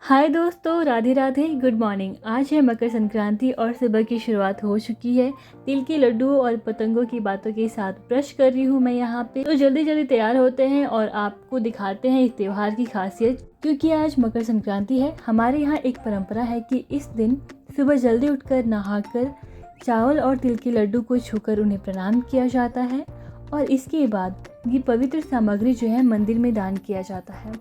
हाय दोस्तों, Radhe Radhe, good morning. आज है मकर संक्रांति और सुबह की शुरुआत हो चुकी है। तिल के लड्डू और पतंगों की बातों के साथ ब्रश कर रही हूँ मैं यहाँ पे। तो जल्दी जल्दी तैयार होते हैं और आपको दिखाते हैं इस त्योहार की खासियत। क्योंकि आज मकर संक्रांति है, हमारे यहाँ एक परंपरा है कि इस दिन सुबह जल्दी उठकर नहाकर चावल और तिल के लड्डू को छूकर उन्हें प्रणाम किया जाता है और इसके बाद ये पवित्र सामग्री जो है मंदिर में दान किया जाता है।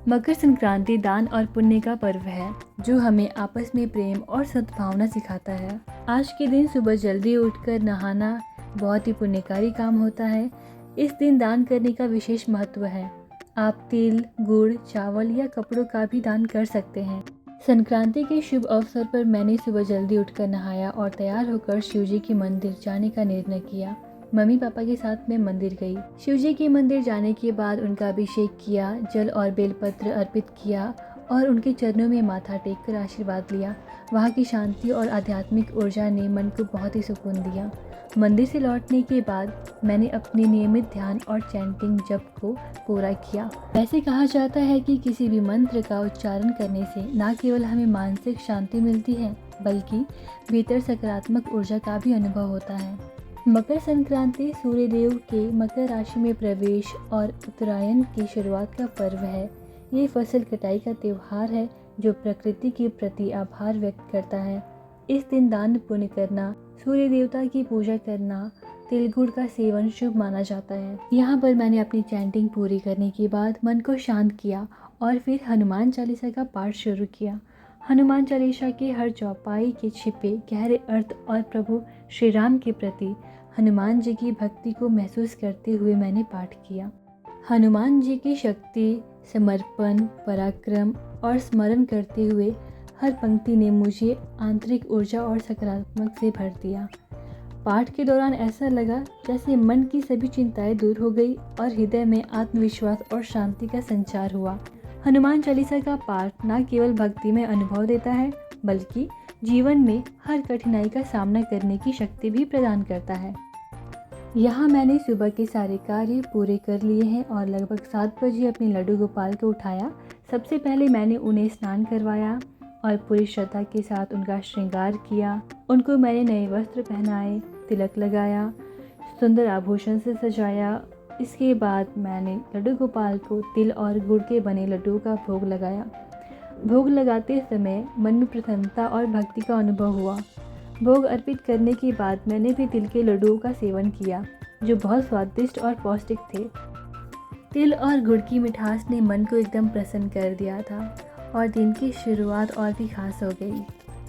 मकर संक्रांति दान और पुण्य का पर्व है जो हमें आपस में प्रेम और सद्भावना सिखाता है। आज के दिन सुबह जल्दी उठकर नहाना बहुत ही पुण्यकारी काम होता है। इस दिन दान करने का विशेष महत्व है। आप तिल, गुड़, चावल या कपड़ों का भी दान कर सकते हैं। संक्रांति के शुभ अवसर पर मैंने सुबह जल्दी उठकर नहाया और तैयार होकर शिवजी के मंदिर जाने का निर्णय किया। मम्मी पापा के साथ मैं मंदिर गई। शिवजी के मंदिर जाने के बाद उनका अभिषेक किया, जल और बेलपत्र अर्पित किया और उनके चरणों में माथा टेककर आशीर्वाद लिया। वहाँ की शांति और आध्यात्मिक ऊर्जा ने मन को बहुत ही सुकून दिया। मंदिर से लौटने के बाद मैंने अपने नियमित ध्यान और चैंटिंग जप को पूरा किया। वैसे कहा जाता है कि किसी भी मंत्र का उच्चारण करने से न केवल हमें मानसिक शांति मिलती है बल्कि भीतर सकारात्मक ऊर्जा का भी अनुभव होता है। मकर संक्रांति सूर्यदेव के मकर राशि में प्रवेश और उत्तरायण की शुरुआत का पर्व है। ये फसल कटाई का त्यौहार है जो प्रकृति के प्रति आभार व्यक्त करता है। इस दिन दान पुण्य करना, सूर्य देवता की पूजा करना, तिल गुड़ का सेवन शुभ माना जाता है। यहाँ पर मैंने अपनी चैंटिंग पूरी करने के बाद मन को शांत किया और फिर हनुमान चालीसा का पाठ शुरू किया। हनुमान चालीसा के हर चौपाई के छिपे गहरे अर्थ और प्रभु श्री राम के प्रति हनुमान जी की भक्ति को महसूस करते हुए मैंने पाठ किया। हनुमान जी की शक्ति, समर्पण, पराक्रम और स्मरण करते हुए हर पंक्ति ने मुझे आंतरिक ऊर्जा और सकारात्मक से भर दिया। पाठ के दौरान ऐसा लगा जैसे मन की सभी चिंताएं दूर हो गई और हृदय में आत्मविश्वास और शांति का संचार हुआ। हनुमान चालीसा का पाठ न केवल भक्ति में अनुभव देता है बल्कि जीवन में हर कठिनाई का सामना करने की शक्ति भी प्रदान करता है। यहाँ मैंने सुबह के सारे कार्य पूरे कर लिए हैं और लगभग 7 बजे अपने लड्डू गोपाल को उठाया। सबसे पहले मैंने उन्हें स्नान करवाया और पूरी श्रद्धा के साथ उनका श्रृंगार किया। उनको मैंने नए वस्त्र पहनाए, तिलक लगाया, सुंदर आभूषण से सजाया। इसके बाद मैंने लड्डू गोपाल को तिल और गुड़ के बने लड्डू का भोग लगाया। भोग लगाते समय मन में प्रसन्नता और भक्ति का अनुभव हुआ। भोग अर्पित करने के बाद मैंने भी तिल के लड्डुओं का सेवन किया जो बहुत स्वादिष्ट और पौष्टिक थे। तिल और गुड़ की मिठास ने मन को एकदम प्रसन्न कर दिया था और दिन की शुरुआत और भी खास हो गई।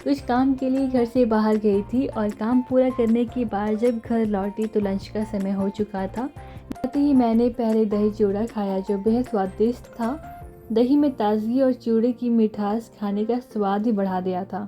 कुछ काम के लिए घर से बाहर गई थी और काम पूरा करने के बाद जब घर लौटी तो लंच का समय हो चुका था। आते ही मैंने पहले दही चूड़ा खाया जो बेहद स्वादिष्ट था। दही में ताजगी और चूड़े की मिठास खाने का स्वाद ही बढ़ा दिया था।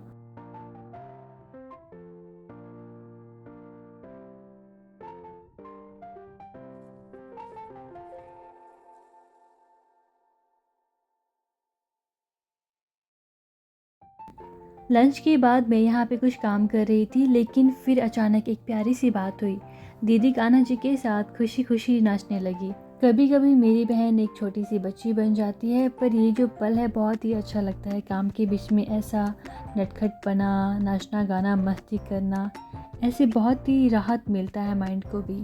लंच के बाद मैं यहाँ पे कुछ काम कर रही थी लेकिन फिर अचानक एक प्यारी सी बात हुई। दीदी कान्हा जी के साथ खुशी खुशी नाचने लगी। कभी कभी मेरी बहन एक छोटी सी बच्ची बन जाती है, पर ये जो पल है बहुत ही अच्छा लगता है। काम के बीच में ऐसा नटखटपना, नाचना गाना, मस्ती करना, ऐसे बहुत ही राहत मिलता है माइंड को भी।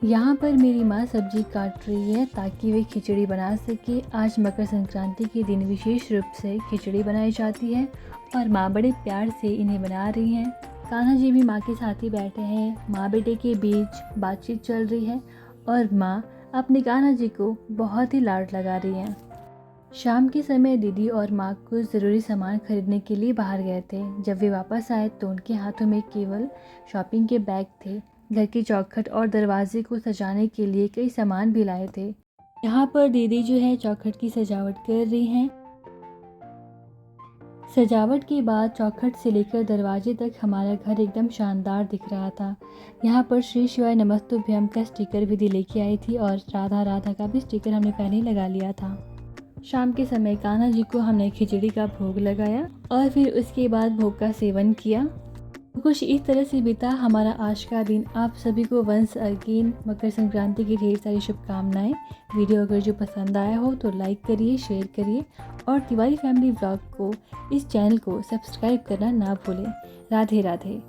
यहाँ पर मेरी माँ सब्जी काट रही है ताकि वे खिचड़ी बना सके। आज मकर संक्रांति के दिन विशेष रूप से खिचड़ी बनाई जाती है और माँ बड़े प्यार से इन्हें बना रही हैं। कान्हा जी भी माँ के साथ ही बैठे हैं। माँ बेटे के बीच बातचीत चल रही है और माँ अपने कान्हा जी को बहुत ही लाड लगा रही हैं। शाम के समय दीदी और माँ कुछ ज़रूरी सामान खरीदने के लिए बाहर गए थे। जब वे वापस आए तो उनके हाथों में केवल शॉपिंग के बैग थे। घर की चौखट और दरवाजे को सजाने के लिए कई सामान भी लाए थे। यहाँ पर दीदी जो है चौखट की सजावट कर रही हैं। सजावट के बाद चौखट से लेकर दरवाजे तक हमारा घर एकदम शानदार दिख रहा था। यहाँ पर श्री शिवाय नमस्तुभ्यम का स्टिकर भी दी लेके आई थी और राधा राधा का भी स्टिकर हमने पहले ही लगा लिया था। शाम के समय कान्हा जी को हमने खिचड़ी का भोग लगाया और फिर उसके बाद भोग का सेवन किया। कुछ इस तरह से बीता हमारा आज का दिन। आप सभी को वंस अगेन मकर संक्रांति की ढेर सारी शुभकामनाएं। वीडियो अगर जो पसंद आया हो तो लाइक करिए, शेयर करिए और तिवारी फैमिली व्लॉग को, इस चैनल को सब्सक्राइब करना ना भूलें। राधे राधे।